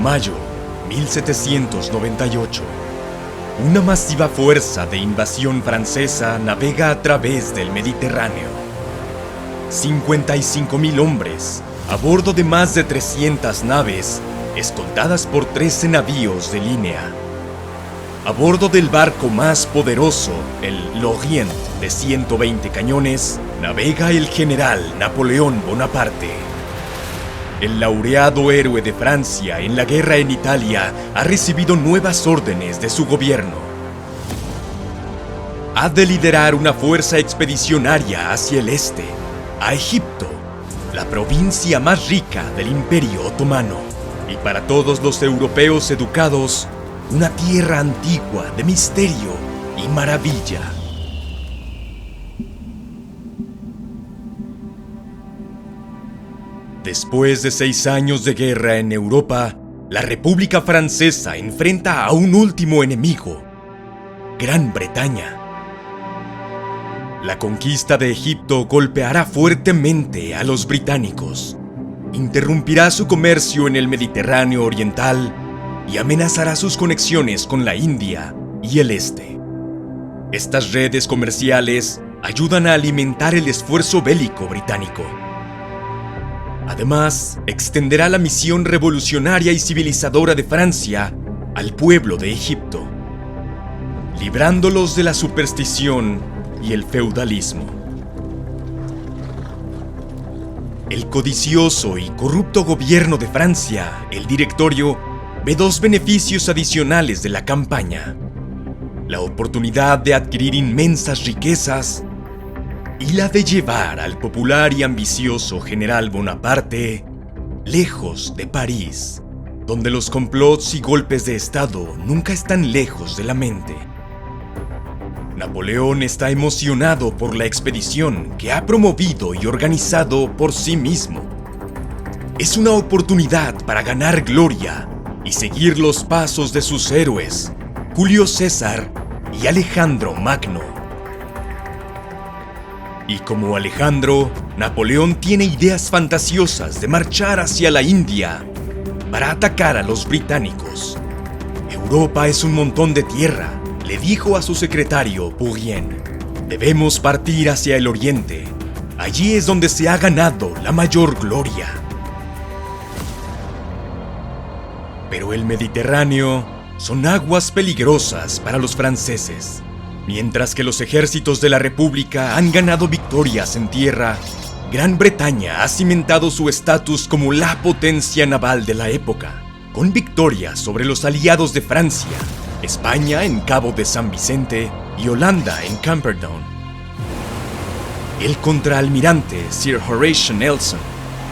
Mayo 1798. Una masiva fuerza de invasión francesa navega a través del Mediterráneo. 55.000 hombres, a bordo de más de 300 naves, escoltadas por 13 navíos de línea. A bordo del barco más poderoso, el L'Orient, de 120 cañones, navega el general Napoleón Bonaparte. El laureado héroe de Francia en la guerra en Italia ha recibido nuevas órdenes de su gobierno. Ha de liderar una fuerza expedicionaria hacia el este, a Egipto, la provincia más rica del Imperio Otomano, y para todos los europeos educados, una tierra antigua de misterio y maravilla. Después de 6 años de guerra en Europa, la República Francesa enfrenta a un último enemigo, Gran Bretaña. La conquista de Egipto golpeará fuertemente a los británicos, interrumpirá su comercio en el Mediterráneo oriental y amenazará sus conexiones con la India y el este. Estas redes comerciales ayudan a alimentar el esfuerzo bélico británico. Además, extenderá la misión revolucionaria y civilizadora de Francia al pueblo de Egipto, librándolos de la superstición y el feudalismo. El codicioso y corrupto gobierno de Francia, el Directorio, ve 2 beneficios adicionales de la campaña: la oportunidad de adquirir inmensas riquezas y la de llevar al popular y ambicioso general Bonaparte lejos de París, donde los complots y golpes de Estado nunca están lejos de la mente. Napoleón está emocionado por la expedición que ha promovido y organizado por sí mismo. Es una oportunidad para ganar gloria y seguir los pasos de sus héroes, Julio César y Alejandro Magno. Y como Alejandro, Napoleón tiene ideas fantasiosas de marchar hacia la India para atacar a los británicos. Europa es un montón de tierra, le dijo a su secretario Bourrienne. Debemos partir hacia el oriente. Allí es donde se ha ganado la mayor gloria. Pero el Mediterráneo son aguas peligrosas para los franceses. Mientras que los ejércitos de la República han ganado victorias en tierra, Gran Bretaña ha cimentado su estatus como la potencia naval de la época, con victorias sobre los aliados de Francia, España en Cabo de San Vicente y Holanda en Camperdown. El contraalmirante Sir Horatio Nelson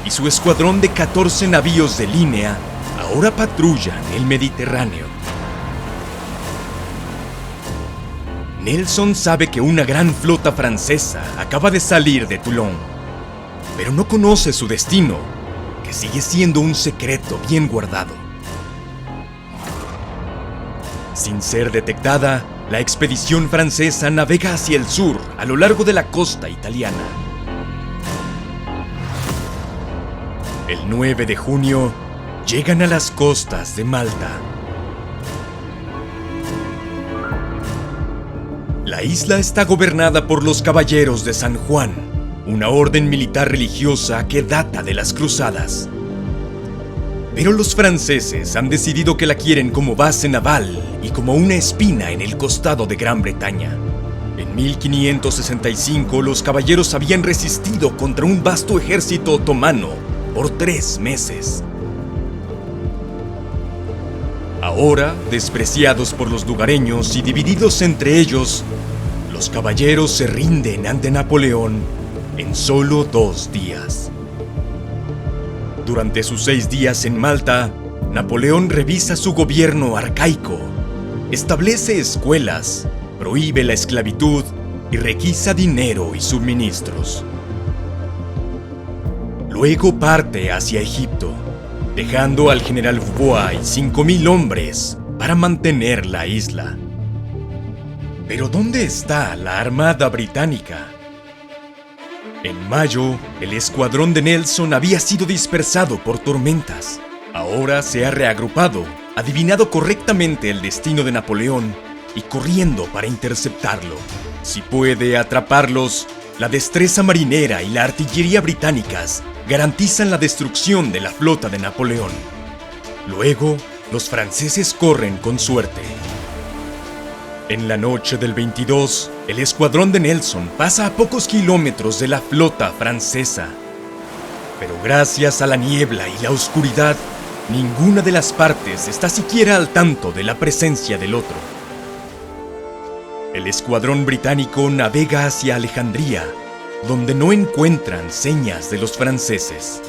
y su escuadrón de 14 navíos de línea ahora patrullan el Mediterráneo. Nelson sabe que una gran flota francesa acaba de salir de Toulon, pero no conoce su destino, que sigue siendo un secreto bien guardado. Sin ser detectada, la expedición francesa navega hacia el sur a lo largo de la costa italiana. El 9 de junio, llegan a las costas de Malta. La isla está gobernada por los Caballeros de San Juan, una orden militar religiosa que data de las cruzadas. Pero los franceses han decidido que la quieren como base naval y como una espina en el costado de Gran Bretaña. En 1565 los caballeros habían resistido contra un vasto ejército otomano por 3 meses. Ahora, despreciados por los lugareños y divididos entre ellos, los caballeros se rinden ante Napoleón en solo 2 días. Durante sus 6 días en Malta, Napoleón revisa su gobierno arcaico, establece escuelas, prohíbe la esclavitud y requisa dinero y suministros. Luego parte hacia Egipto, dejando al general Dubois y 5.000 hombres para mantener la isla. Pero ¿dónde está la armada británica? En mayo, el escuadrón de Nelson había sido dispersado por tormentas. Ahora se ha reagrupado, adivinado correctamente el destino de Napoleón y corriendo para interceptarlo. Si puede atraparlos, la destreza marinera y la artillería británicas garantizan la destrucción de la flota de Napoleón. Luego, los franceses corren con suerte. En la noche del 22, el escuadrón de Nelson pasa a pocos kilómetros de la flota francesa. Pero gracias a la niebla y la oscuridad, ninguna de las partes está siquiera al tanto de la presencia del otro. El escuadrón británico navega hacia Alejandría, donde no encuentran señas de los franceses.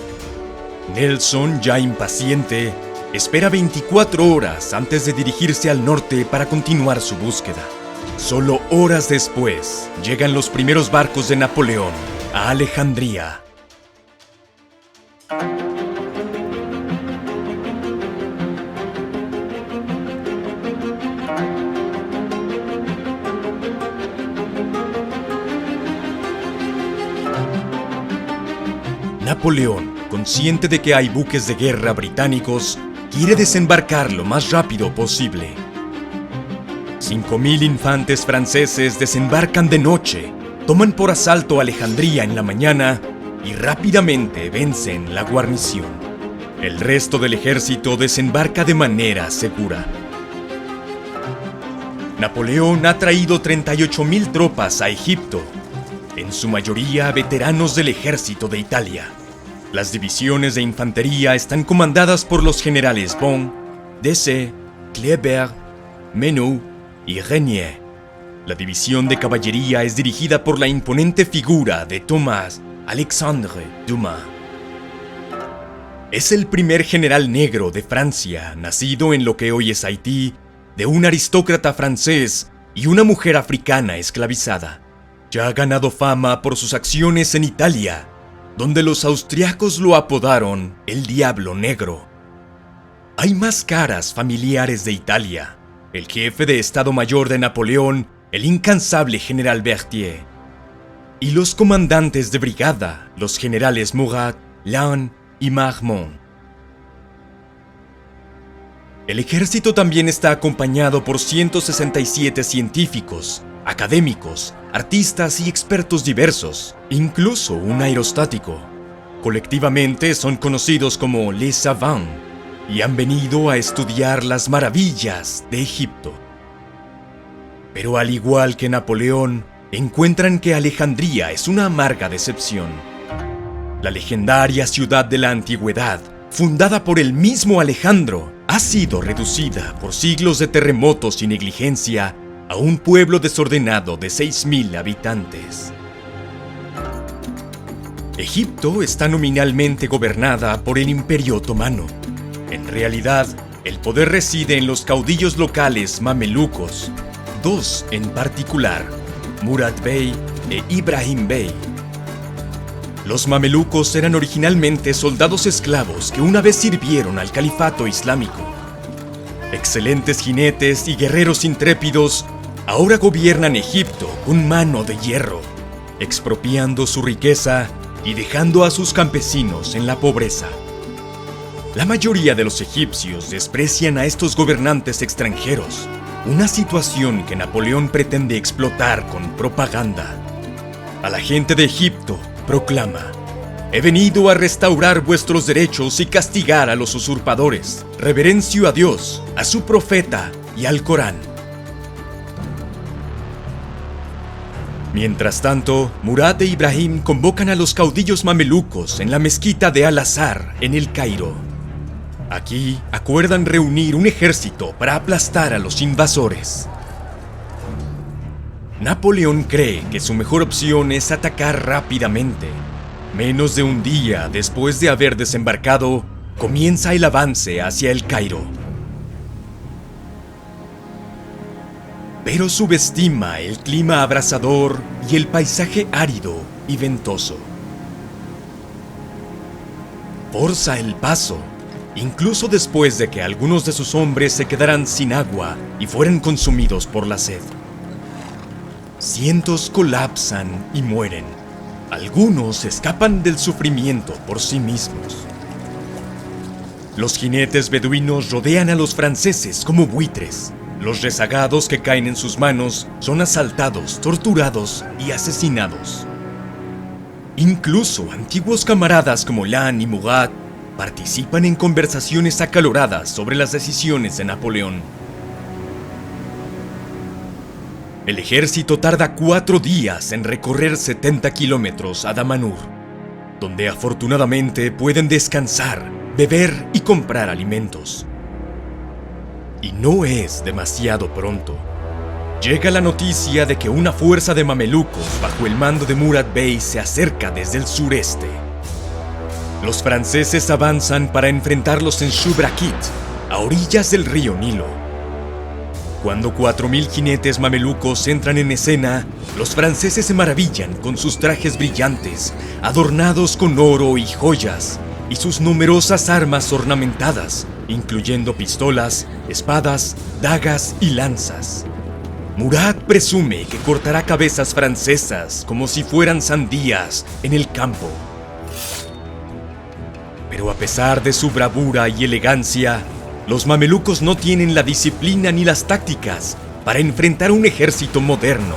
Nelson, ya impaciente, espera 24 horas antes de dirigirse al norte para continuar su búsqueda. Solo horas después, llegan los primeros barcos de Napoleón a Alejandría. Napoleón, consciente de que hay buques de guerra británicos, quiere desembarcar lo más rápido posible. 5.000 infantes franceses desembarcan de noche, toman por asalto Alejandría en la mañana y rápidamente vencen la guarnición. El resto del ejército desembarca de manera segura. Napoleón ha traído 38.000 tropas a Egipto, en su mayoría veteranos del ejército de Italia. Las divisiones de infantería están comandadas por los generales Bon, Dessé, Kléber, Menou y Régnier. La división de caballería es dirigida por la imponente figura de Thomas Alexandre Dumas. Es el primer general negro de Francia, nacido en lo que hoy es Haití, de un aristócrata francés y una mujer africana esclavizada. Ya ha ganado fama por sus acciones en Italia, donde los austriacos lo apodaron el Diablo Negro. Hay más caras familiares de Italia: el jefe de Estado Mayor de Napoleón, el incansable general Berthier, y los comandantes de brigada, los generales Murat, Lannes y Marmont. El ejército también está acompañado por 167 científicos, académicos, artistas y expertos diversos, incluso un aerostático. Colectivamente son conocidos como Les Savants y han venido a estudiar las maravillas de Egipto. Pero al igual que Napoleón, encuentran que Alejandría es una amarga decepción. La legendaria ciudad de la antigüedad, fundada por el mismo Alejandro, ha sido reducida por siglos de terremotos y negligencia a un pueblo desordenado de 6.000 habitantes. Egipto está nominalmente gobernada por el Imperio Otomano. En realidad, el poder reside en los caudillos locales mamelucos, dos en particular, Murat Bey e Ibrahim Bey. Los mamelucos eran originalmente soldados esclavos que una vez sirvieron al califato islámico. Excelentes jinetes y guerreros intrépidos, ahora gobiernan Egipto con mano de hierro, expropiando su riqueza y dejando a sus campesinos en la pobreza. La mayoría de los egipcios desprecian a estos gobernantes extranjeros, una situación que Napoleón pretende explotar con propaganda. A la gente de Egipto proclama: he venido a restaurar vuestros derechos y castigar a los usurpadores. Reverencio a Dios, a su profeta y al Corán. Mientras tanto, Murat e Ibrahim convocan a los caudillos mamelucos en la mezquita de Al-Azhar, en el Cairo. Aquí acuerdan reunir un ejército para aplastar a los invasores. Napoleón cree que su mejor opción es atacar rápidamente. Menos de un día después de haber desembarcado, comienza el avance hacia el Cairo. Pero subestima el clima abrasador y el paisaje árido y ventoso. Forza el paso, incluso después de que algunos de sus hombres se quedaran sin agua y fueran consumidos por la sed. Cientos colapsan y mueren. Algunos escapan del sufrimiento por sí mismos. Los jinetes beduinos rodean a los franceses como buitres. Los rezagados que caen en sus manos son asaltados, torturados y asesinados. Incluso antiguos camaradas como Lannes y Murat participan en conversaciones acaloradas sobre las decisiones de Napoleón. El ejército tarda 4 días en recorrer 70 kilómetros a Damanhur, donde afortunadamente pueden descansar, beber y comprar alimentos. Y no es demasiado pronto. Llega la noticia de que una fuerza de mamelucos bajo el mando de Murat Bey se acerca desde el sureste. Los franceses avanzan para enfrentarlos en Shubraqit, a orillas del río Nilo. Cuando 4.000 jinetes mamelucos entran en escena, los franceses se maravillan con sus trajes brillantes, adornados con oro y joyas, y sus numerosas armas ornamentadas, incluyendo pistolas, espadas, dagas y lanzas. Murat presume que cortará cabezas francesas como si fueran sandías en el campo. Pero a pesar de su bravura y elegancia, los mamelucos no tienen la disciplina ni las tácticas para enfrentar un ejército moderno.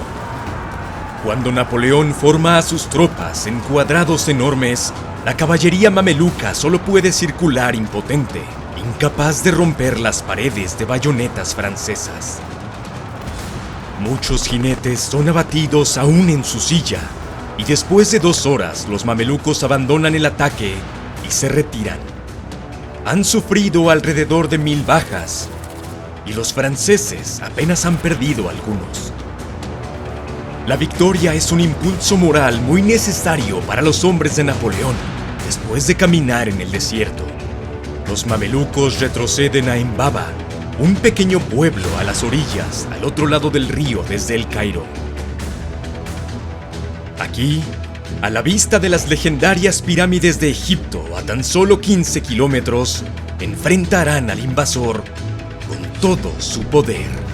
Cuando Napoleón forma a sus tropas en cuadrados enormes, la caballería mameluca solo puede circular impotente, incapaz de romper las paredes de bayonetas francesas. Muchos jinetes son abatidos aún en su silla, y después de 2 horas los mamelucos abandonan el ataque y se retiran. Han sufrido alrededor de 1000 bajas, y los franceses apenas han perdido algunos. La victoria es un impulso moral muy necesario para los hombres de Napoleón, después de caminar en el desierto. Los mamelucos retroceden a Embaba, un pequeño pueblo a las orillas, al otro lado del río desde el Cairo. Aquí, a la vista de las legendarias pirámides de Egipto a tan solo 15 kilómetros, enfrentarán al invasor con todo su poder.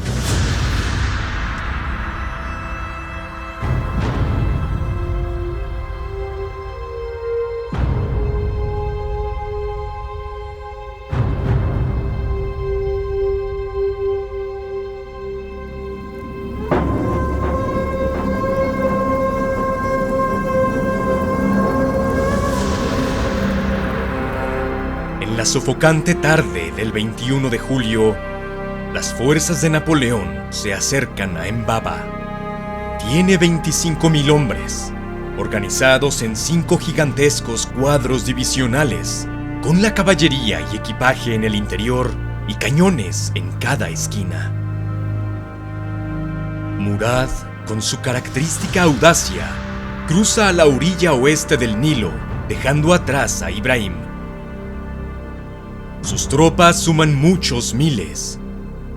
En la sofocante tarde del 21 de julio, las fuerzas de Napoleón se acercan a Embaba. Tiene 25.000 hombres, organizados en 5 gigantescos cuadros divisionales, con la caballería y equipaje en el interior y cañones en cada esquina. Murat, con su característica audacia, cruza a la orilla oeste del Nilo, dejando atrás a Ibrahim. Sus tropas suman muchos miles,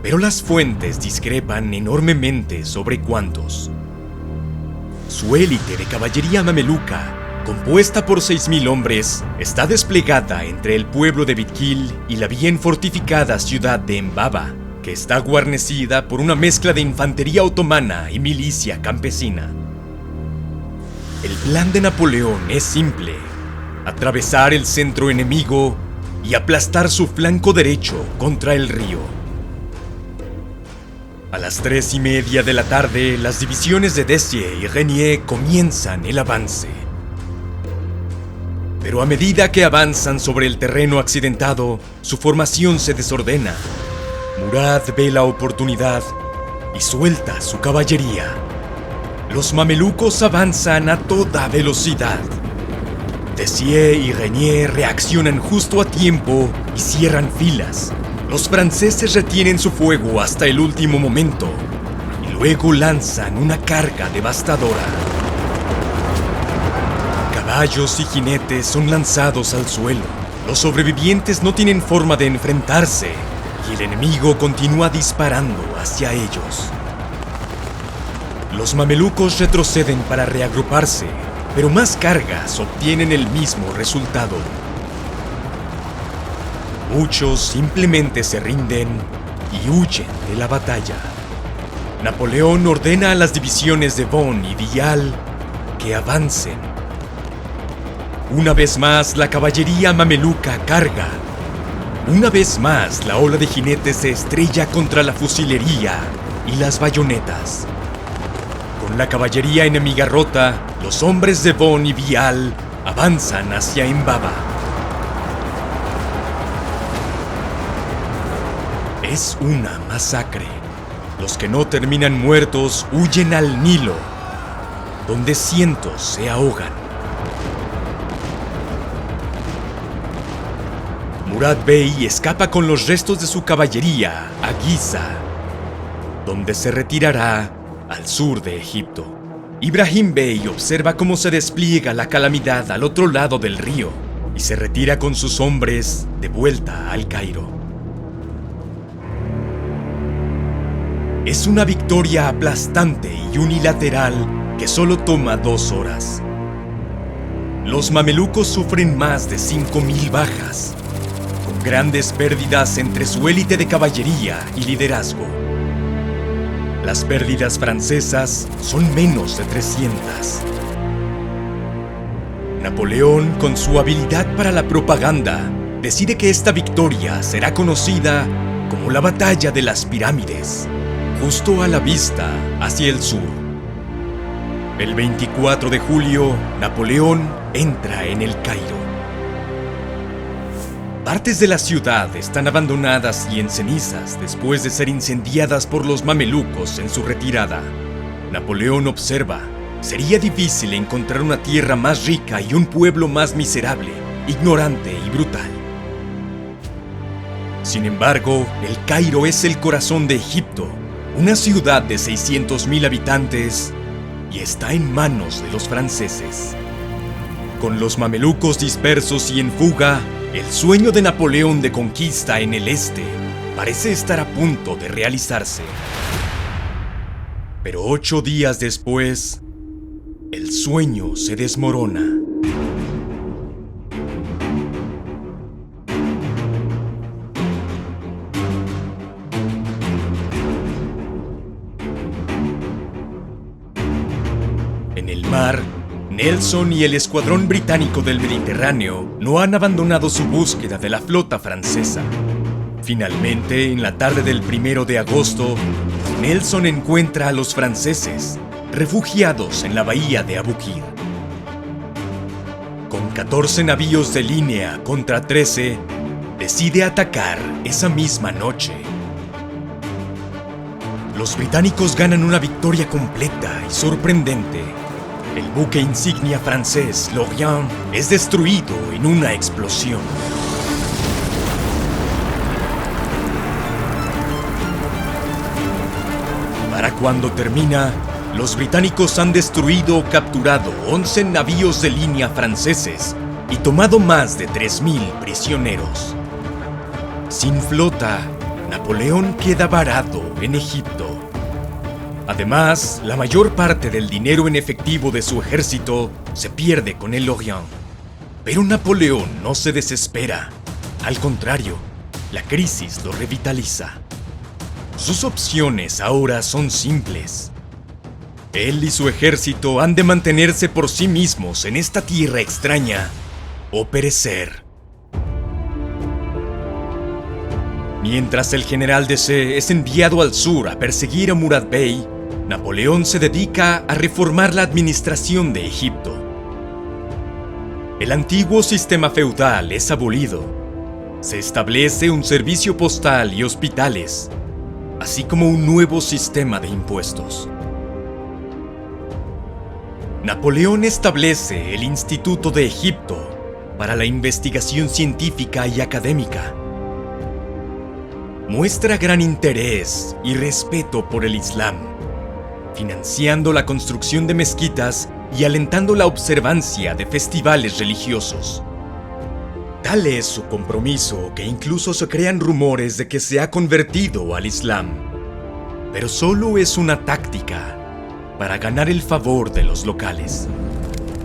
pero las fuentes discrepan enormemente sobre cuántos. Su élite de caballería mameluca, compuesta por 6.000 hombres, está desplegada entre el pueblo de Bitkil y la bien fortificada ciudad de Embaba, que está guarnecida por una mezcla de infantería otomana y milicia campesina. El plan de Napoleón es simple: atravesar el centro enemigo y aplastar su flanco derecho contra el río. A las 3:30 de la tarde, las divisiones de Dessier y Reynier comienzan el avance. Pero a medida que avanzan sobre el terreno accidentado, su formación se desordena. Murat ve la oportunidad y suelta su caballería. Los mamelucos avanzan a toda velocidad. Dessier y Reynier reaccionan justo a tiempo y cierran filas. Los franceses retienen su fuego hasta el último momento y luego lanzan una carga devastadora. Caballos y jinetes son lanzados al suelo. Los sobrevivientes no tienen forma de enfrentarse y el enemigo continúa disparando hacia ellos. Los mamelucos retroceden para reagruparse, pero más cargas obtienen el mismo resultado. Muchos simplemente se rinden y huyen de la batalla. Napoleón ordena a las divisiones de Von y Vial que avancen. Una vez más, la caballería mameluca carga, Una vez más, la ola de jinetes se estrella contra la fusilería y las bayonetas. Con la caballería enemiga rota, los hombres de Von y Vial avanzan hacia Embaba. Es una masacre. Los que no terminan muertos huyen al Nilo, donde cientos se ahogan. Murad Bey escapa con los restos de su caballería a Giza, donde se retirará al sur de Egipto. Ibrahim Bey observa cómo se despliega la calamidad al otro lado del río y se retira con sus hombres de vuelta al Cairo. Es una victoria aplastante y unilateral que solo toma 2 horas. Los mamelucos sufren más de 5.000 bajas, con grandes pérdidas entre su élite de caballería y liderazgo. Las pérdidas francesas son menos de 300. Napoleón, con su habilidad para la propaganda, decide que esta victoria será conocida como la Batalla de las Pirámides, justo a la vista hacia el sur. El 24 de julio, Napoleón entra en el Cairo. Partes de la ciudad están abandonadas y en cenizas después de ser incendiadas por los mamelucos en su retirada. Napoleón observa: sería difícil encontrar una tierra más rica y un pueblo más miserable, ignorante y brutal. Sin embargo, el Cairo es el corazón de Egipto, una ciudad de 600.000 habitantes, y está en manos de los franceses. Con los mamelucos dispersos y en fuga, el sueño de Napoleón de conquista en el este parece estar a punto de realizarse. Pero 8 días después, el sueño se desmorona. En el mar, Nelson y el escuadrón británico del Mediterráneo no han abandonado su búsqueda de la flota francesa. Finalmente, en la tarde del 1 de agosto, Nelson encuentra a los franceses refugiados en la bahía de Abukir. Con 14 navíos de línea contra 13, decide atacar esa misma noche. Los británicos ganan una victoria completa y sorprendente. El buque insignia francés, l'Orient, es destruido en una explosión. Para cuando termina, los británicos han destruido o capturado 11 navíos de línea franceses y tomado más de 3.000 prisioneros. Sin flota, Napoleón queda varado en Egipto. Además, la mayor parte del dinero en efectivo de su ejército se pierde con el Orient. Pero Napoleón no se desespera. Al contrario, la crisis lo revitaliza. Sus opciones ahora son simples. Él y su ejército han de mantenerse por sí mismos en esta tierra extraña o perecer. Mientras el general Dessé es enviado al sur a perseguir a Murad Bey, Napoleón se dedica a reformar la administración de Egipto. El antiguo sistema feudal es abolido. Se establece un servicio postal y hospitales, así como un nuevo sistema de impuestos. Napoleón establece el Instituto de Egipto para la investigación científica y académica. Muestra gran interés y respeto por el Islam, financiando la construcción de mezquitas y alentando la observancia de festivales religiosos. Tal es su compromiso que incluso se crean rumores de que se ha convertido al Islam. Pero solo es una táctica para ganar el favor de los locales.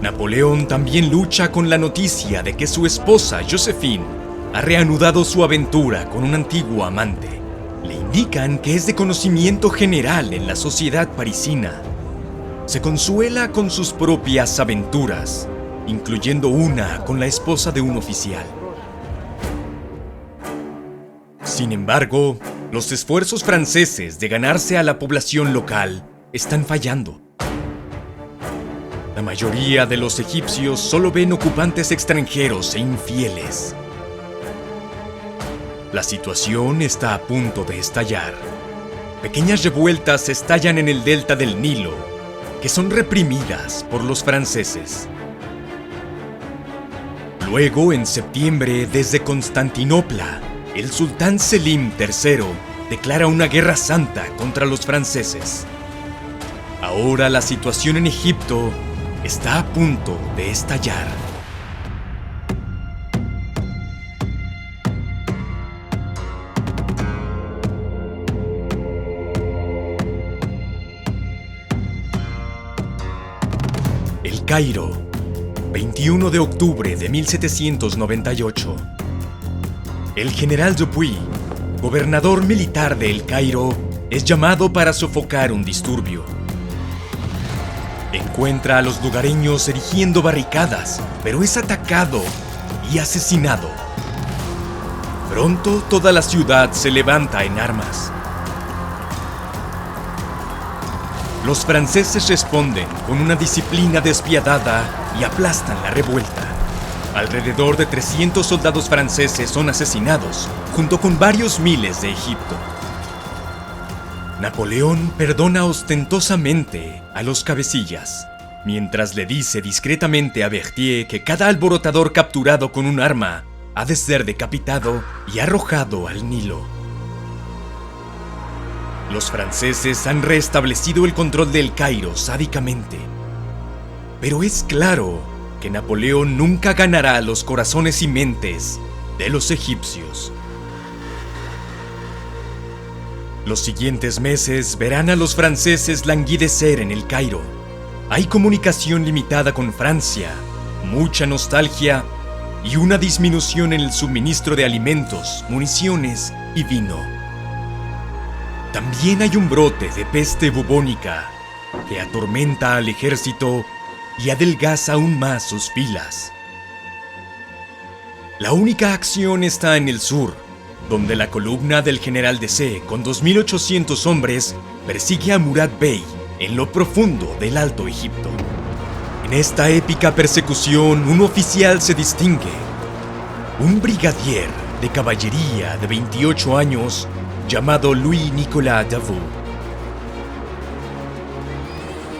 Napoleón también lucha con la noticia de que su esposa, Josephine, ha reanudado su aventura con un antiguo amante. Le indican que es de conocimiento general en la sociedad parisina. Se consuela con sus propias aventuras, incluyendo una con la esposa de un oficial. Sin embargo, los esfuerzos franceses de ganarse a la población local están fallando. La mayoría de los egipcios solo ven ocupantes extranjeros e infieles. La situación está a punto de estallar. Pequeñas revueltas estallan en el delta del Nilo, que son reprimidas por los franceses. Luego, en septiembre, desde Constantinopla, el sultán Selim III declara una guerra santa contra los franceses. Ahora la situación en Egipto está a punto de estallar. El Cairo, 21 de octubre de 1798. El general Dupuy, gobernador militar de El Cairo, es llamado para sofocar un disturbio. Encuentra a los lugareños erigiendo barricadas, pero es atacado y asesinado. Pronto toda la ciudad se levanta en armas. Los franceses responden con una disciplina despiadada y aplastan la revuelta. Alrededor de 300 soldados franceses son asesinados, junto con varios miles de Egipto. Napoleón perdona ostentosamente a los cabecillas, mientras le dice discretamente a Berthier que cada alborotador capturado con un arma ha de ser decapitado y arrojado al Nilo. Los franceses han restablecido el control del Cairo sádicamente. Pero es claro que Napoleón nunca ganará los corazones y mentes de los egipcios. Los siguientes meses verán a los franceses languidecer en el Cairo. Hay comunicación limitada con Francia, mucha nostalgia y una disminución en el suministro de alimentos, municiones y vino. También hay un brote de peste bubónica que atormenta al ejército y adelgaza aún más sus filas. La única acción está en el sur, donde la columna del general Dessé, con 2.800 hombres, persigue a Murad Bey en lo profundo del Alto Egipto. En esta épica persecución, un oficial se distingue, un brigadier de caballería de 28 años llamado Louis-Nicolas Davout.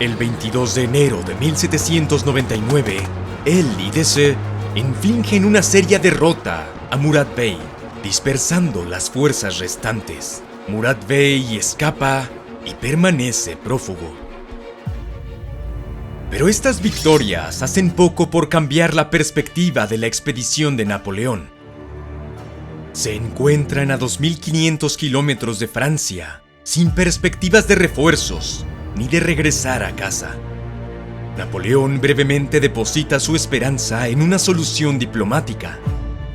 El 22 de enero de 1799, él y Dessé infligen una seria derrota a Murad Bey, dispersando las fuerzas restantes. Murad Bey escapa y permanece prófugo. Pero estas victorias hacen poco por cambiar la perspectiva de la expedición de Napoleón. Se encuentran a 2.500 kilómetros de Francia, sin perspectivas de refuerzos ni de regresar a casa. Napoleón brevemente deposita su esperanza en una solución diplomática.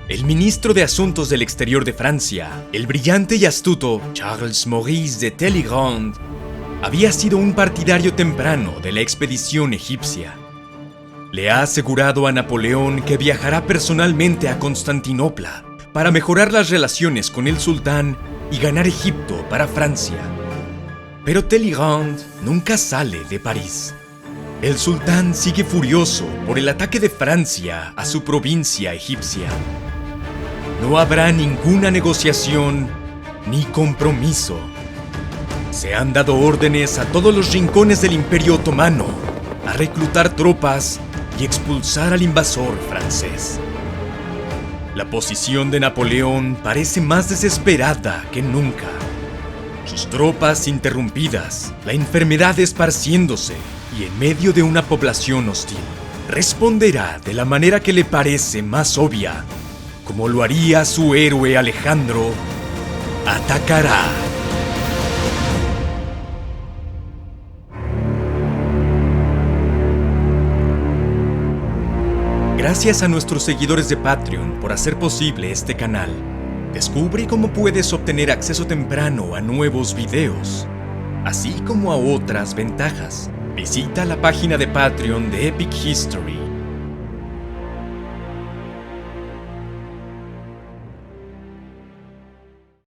El ministro de Asuntos del Exterior de Francia, el brillante y astuto Charles Maurice de Talleyrand, había sido un partidario temprano de la expedición egipcia. Le ha asegurado a Napoleón que viajará personalmente a Constantinopla para mejorar las relaciones con el sultán y ganar Egipto para Francia. Pero Talleyrand nunca sale de París. El sultán sigue furioso por el ataque de Francia a su provincia egipcia. No habrá ninguna negociación ni compromiso. Se han dado órdenes a todos los rincones del Imperio Otomano a reclutar tropas y expulsar al invasor francés. La posición de Napoleón parece más desesperada que nunca. Sus tropas interrumpidas, la enfermedad esparciéndose y en medio de una población hostil, responderá de la manera que le parece más obvia, como lo haría su héroe Alejandro, atacará. Gracias a nuestros seguidores de Patreon por hacer posible este canal. Descubre cómo puedes obtener acceso temprano a nuevos videos, así como a otras ventajas. Visita la página de Patreon de Epic History